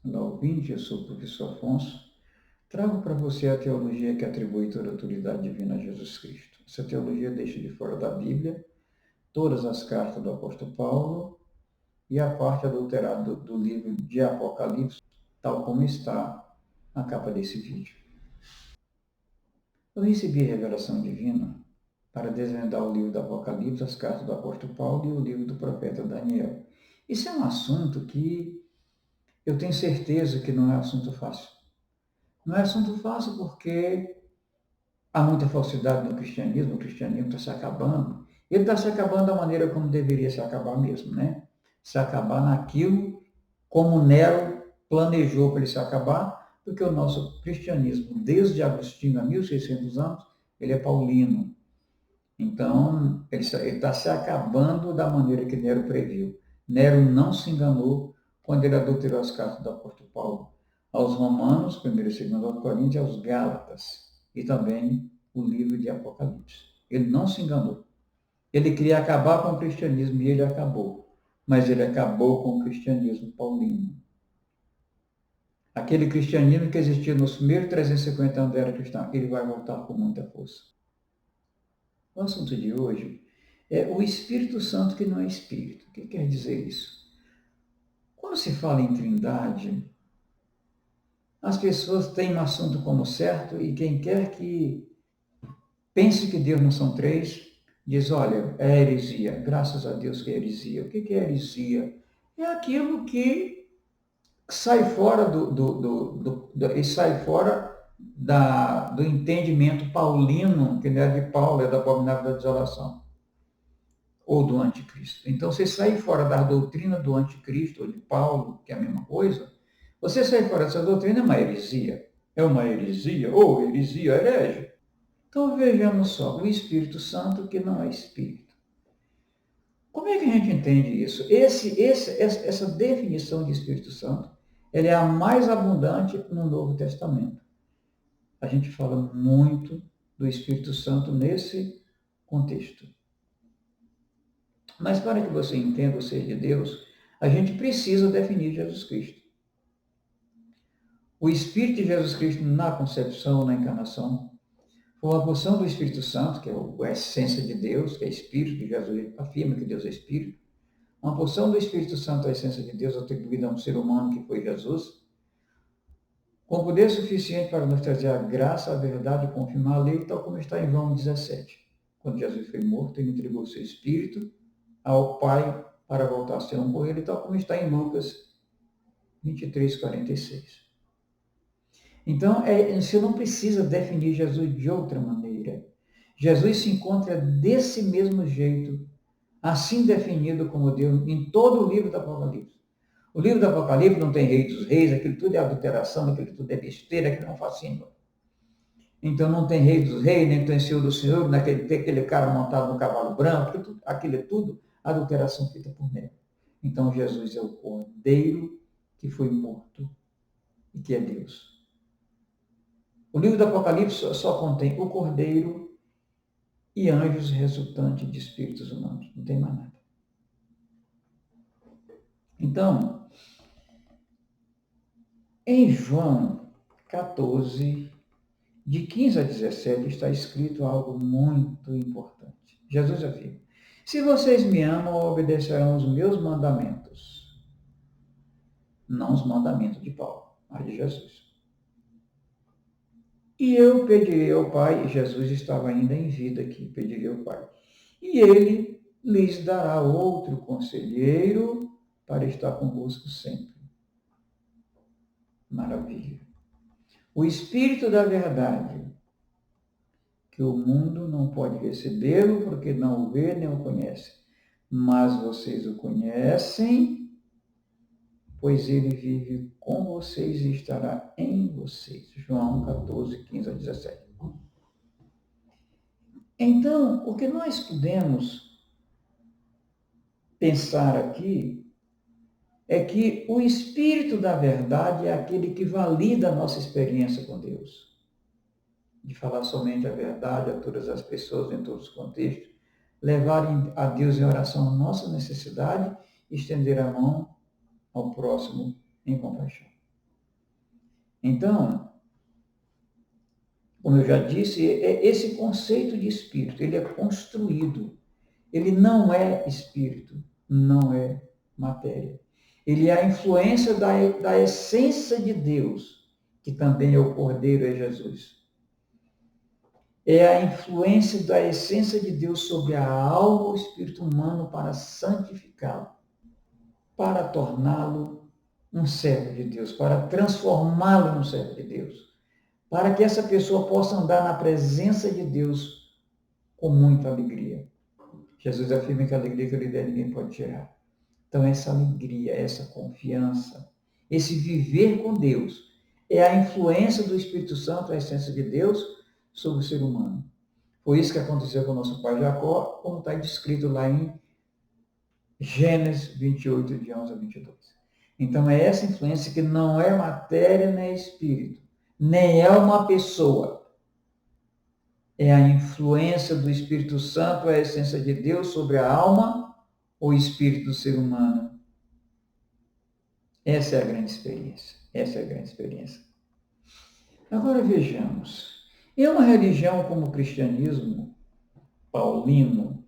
Olá, ouvinte, eu sou o professor Afonso. Trago para você a teologia que atribui toda a autoridade divina a Jesus Cristo. Essa teologia deixa de fora da Bíblia todas as cartas do apóstolo Paulo e a parte adulterada do livro de Apocalipse, tal como está na capa desse vídeo. Eu recebi a revelação divina para desvendar o livro do Apocalipse, as cartas do apóstolo Paulo e o livro do profeta Daniel. Isso é um assunto que eu tenho certeza que não é assunto fácil. Não é assunto fácil porque há muita falsidade no cristianismo, o cristianismo está se acabando. Ele está se acabando da maneira como deveria se acabar mesmo, né? Se acabar naquilo como Nero planejou para ele se acabar, porque o nosso cristianismo, desde Agostinho a 1600 anos, ele é paulino. Então, ele está se acabando da maneira que Nero previu. Nero não se enganou quando ele adulterou as cartas do apóstolo Paulo aos Romanos, 1º e 2º Coríntios, e aos Gálatas, e também o livro de Apocalipse. Ele não se enganou. Ele queria acabar com o cristianismo e ele acabou. Mas ele acabou com o cristianismo paulino. Aquele cristianismo que existia nos primeiros 350 anos da era cristã, ele vai voltar com muita força. O assunto de hoje é o Espírito Santo que não é Espírito. O que quer dizer isso? Quando se fala em Trindade, as pessoas têm um assunto como certo e quem quer que pense que Deus não são três, diz, olha, é heresia. Graças a Deus que é heresia. O que é heresia? É aquilo que sai fora sai fora do entendimento paulino, que não é de Paulo, é da abominável da desolação, ou do anticristo. Então, você sair fora da doutrina do anticristo, ou de Paulo, que é a mesma coisa, você sair fora dessa doutrina é uma heresia. É uma heresia, ou heresia herege. Então, vejamos só, o Espírito Santo que não é Espírito. Como é que a gente entende isso? Essa definição de Espírito Santo, ela é a mais abundante no Novo Testamento. A gente fala muito do Espírito Santo nesse contexto. Mas para que você entenda o ser de Deus, a gente precisa definir Jesus Cristo. O Espírito de Jesus Cristo na concepção, na encarnação, foi uma porção do Espírito Santo, que é a essência de Deus, que é Espírito, que Jesus afirma que Deus é Espírito. Uma porção do Espírito Santo, a essência de Deus, atribuída a um ser humano que foi Jesus, com poder suficiente para nos trazer a graça, a verdade e confirmar a lei, tal como está em João 17. Quando Jesus foi morto, ele entregou o seu Espírito ao Pai para voltar a ser um com ele, tal como está em Lucas 23, 46. Então, você não precisa definir Jesus de outra maneira. Jesus se encontra desse mesmo jeito, assim definido como Deus, em todo o livro do Apocalipse. O livro do Apocalipse não tem rei dos reis, aquilo tudo é adulteração, aquilo tudo é besteira, aquilo não faz sentido. Então não tem rei dos reis, nem tem senhor do senhor, naquele tem aquele cara montado no cavalo branco, aquilo é tudo adulteração feita por Nero. Então Jesus é o Cordeiro que foi morto e que é Deus. O livro do Apocalipse só contém o Cordeiro e anjos resultantes de espíritos humanos. Não tem mais nada. Então, em João 14, de 15 a 17, está escrito algo muito importante. Jesus afirma: se vocês me amam, obedecerão os meus mandamentos. Não os mandamentos de Paulo, mas de Jesus. E eu pedirei ao Pai, Jesus estava ainda em vida aqui, pedirei ao Pai. E ele lhes dará outro conselheiro para estar convosco sempre. Maravilha. O Espírito da verdade, que o mundo não pode recebê-lo porque não o vê nem o conhece. Mas vocês o conhecem, pois ele vive com vocês e estará em vocês. João 14, 15 a 17. Então, o que nós podemos pensar aqui é que o Espírito da verdade é aquele que valida a nossa experiência com Deus. De falar somente a verdade a todas as pessoas, em todos os contextos, levar a Deus em oração a nossa necessidade e estender a mão ao próximo em compaixão. Então, como eu já disse, esse conceito de espírito, ele é construído. Ele não é espírito, não é matéria. Ele é a influência da essência de Deus, que também é o Cordeiro, é Jesus. É a influência da essência de Deus sobre a alma ou espírito humano para santificá-lo, para torná-lo um servo de Deus, para transformá-lo num servo de Deus, para que essa pessoa possa andar na presença de Deus com muita alegria. Jesus afirma que a alegria que eu lhe der ninguém pode tirar. Então, essa alegria, essa confiança, esse viver com Deus, é a influência do Espírito Santo, a essência de Deus, sobre o ser humano. Foi isso que aconteceu com o nosso pai Jacó, como está descrito lá em Gênesis 28, de 11 a 22. Então, é essa influência que não é matéria nem espírito, nem é uma pessoa. É a influência do Espírito Santo, a essência de Deus sobre a alma ou espírito do ser humano. Essa é a grande experiência. Essa é a grande experiência. Agora vejamos. Em uma religião como o cristianismo paulino,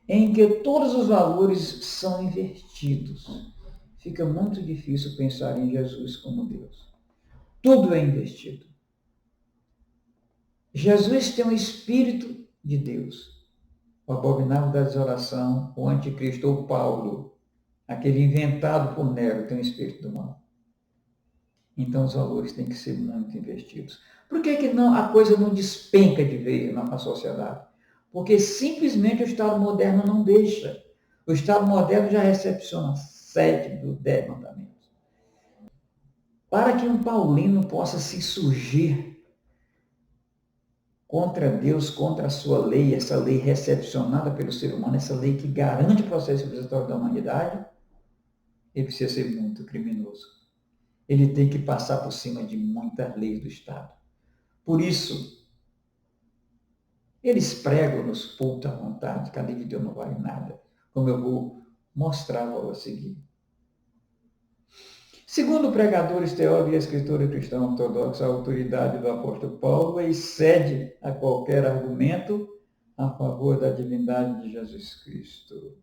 em que todos os valores são invertidos, fica muito difícil pensar em Jesus como Deus. Tudo é invertido. Jesus tem um espírito de Deus. O abominável da desolação, o anticristo ou Paulo, aquele inventado por Nero, tem um espírito do mal. Então os valores têm que ser muito investidos. Por que não, a coisa não despenca de vez na sociedade? Porque simplesmente o Estado moderno não deixa. O Estado moderno já recepciona 7 dos 10 mandamentos. Para que um paulino possa se insurgir contra Deus, contra a sua lei, essa lei recepcionada pelo ser humano, essa lei que garante o processo civilizatório da humanidade, ele precisa ser muito criminoso. Ele tem que passar por cima de muitas leis do Estado. Por isso, eles pregam nos púlpitos à vontade que a lei de Deus não vale nada, como eu vou mostrar logo a seguir. Segundo pregadores, teólogos e escritores cristãos ortodoxos, a autoridade do apóstolo Paulo excede a qualquer argumento a favor da divindade de Jesus Cristo.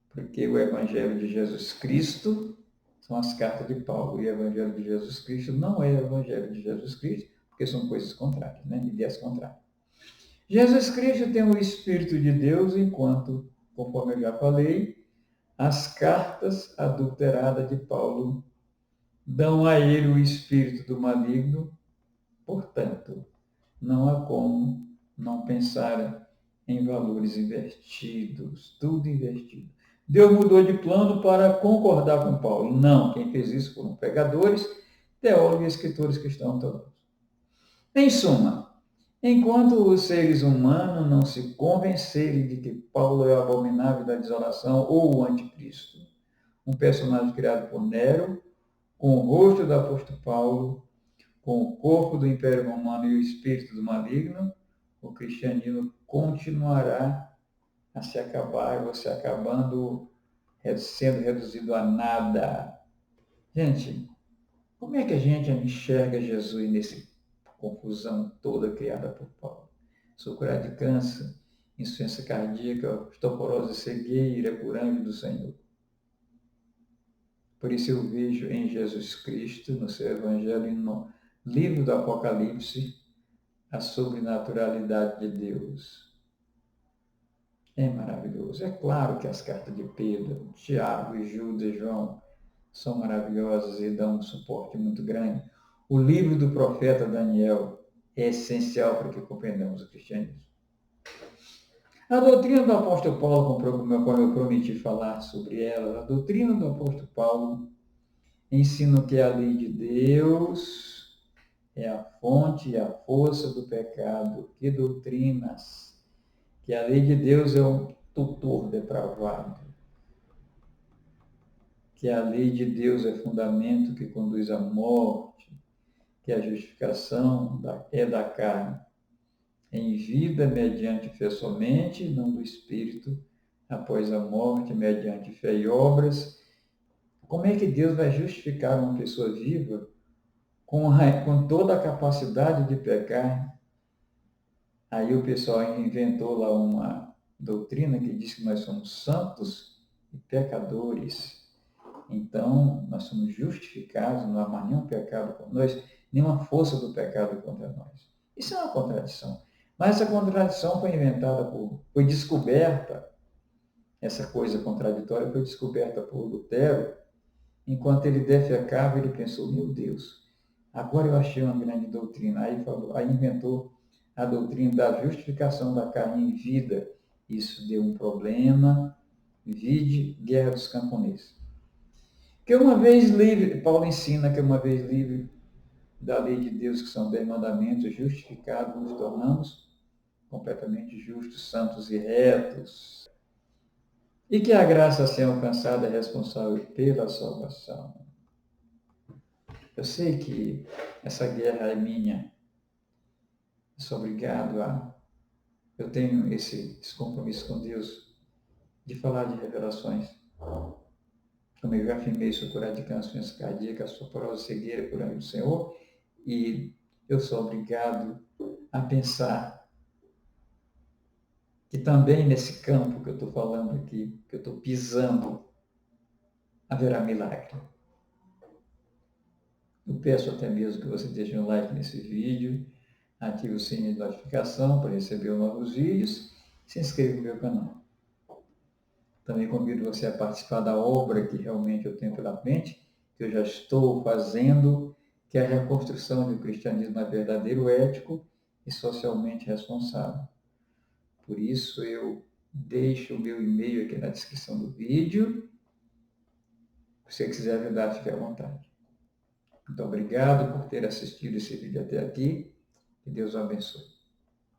Porque o Evangelho de Jesus Cristo são as cartas de Paulo, e o Evangelho de Jesus Cristo não é o Evangelho de Jesus Cristo, porque são coisas contrárias, ideias contrárias. Jesus Cristo tem o Espírito de Deus, enquanto, conforme eu já falei, as cartas adulteradas de Paulo dão a ele o espírito do maligno, portanto, não há como não pensar em valores invertidos, tudo invertido. Deus mudou de plano para concordar com Paulo. Não, quem fez isso foram pregadores, teólogos e escritores cristãos todos. Em suma, enquanto os seres humanos não se convencerem de que Paulo é o abominável da desolação ou o anticristo, um personagem criado por Nero, com o rosto do apóstolo Paulo, com o corpo do Império Romano e o espírito do maligno, o cristianismo continuará a se acabar, ou se acabando, sendo reduzido a nada. Gente, como é que a gente enxerga Jesus nessa confusão toda criada por Paulo? Sou curado de câncer, insuficiência cardíaca, osteoporose, cegueira, por anjo do Senhor. Por isso eu vejo em Jesus Cristo, no seu Evangelho e no livro do Apocalipse, a sobrenaturalidade de Deus. É maravilhoso. É claro que as cartas de Pedro, Tiago, Judas, João são maravilhosas e dão um suporte muito grande. O livro do profeta Daniel é essencial para que compreendamos o cristianismo. A doutrina do apóstolo Paulo, como eu prometi falar sobre ela, a doutrina do apóstolo Paulo ensina que a lei de Deus é a fonte e a força do pecado. Que doutrinas! Que a lei de Deus é um tutor depravado. Que a lei de Deus é fundamento que conduz à morte. Que a justificação é da carne, em vida mediante fé somente, não do Espírito, após a morte, mediante fé e obras. Como é que Deus vai justificar uma pessoa viva com toda a capacidade de pecar. Aí o pessoal inventou lá uma doutrina que diz que nós somos santos e pecadores. Então, nós somos justificados, não há mais nenhum pecado contra nós, nenhuma força do pecado contra nós. Isso é uma contradição. Mas essa contradição foi descoberta, essa coisa contraditória foi descoberta por Lutero. Enquanto ele defecava, ele pensou, meu Deus, agora eu achei uma grande doutrina. Aí inventou a doutrina da justificação da carne em vida. Isso deu um problema, vide Guerra dos Camponeses. Que uma vez livre, Paulo ensina que uma vez livre da lei de Deus, que são 10 mandamentos, justificados, nos tornamos completamente justos, santos e retos. E que a graça seja alcançada é responsável pela salvação. Eu sei que essa guerra é minha. Eu sou obrigado a... Eu tenho esse compromisso com Deus de falar de revelações. Como eu já afirmei, sou curado de câncer, doença cardíaca, sou porosa, cegueira, por amor do Senhor. E eu sou obrigado a pensar que também nesse campo que eu estou falando aqui, que eu estou pisando, haverá milagre. Eu peço até mesmo que você deixe um like nesse vídeo, ative o sininho de notificação para receber novos vídeos, se inscreva no meu canal. Também convido você a participar da obra que realmente eu tenho pela frente, que eu já estou fazendo, que é a reconstrução do cristianismo verdadeiro, ético e socialmente responsável. Por isso eu deixo o meu e-mail aqui na descrição do vídeo. Se você quiser ajudar, fique à vontade. Muito obrigado por ter assistido esse vídeo até aqui. Que Deus o abençoe.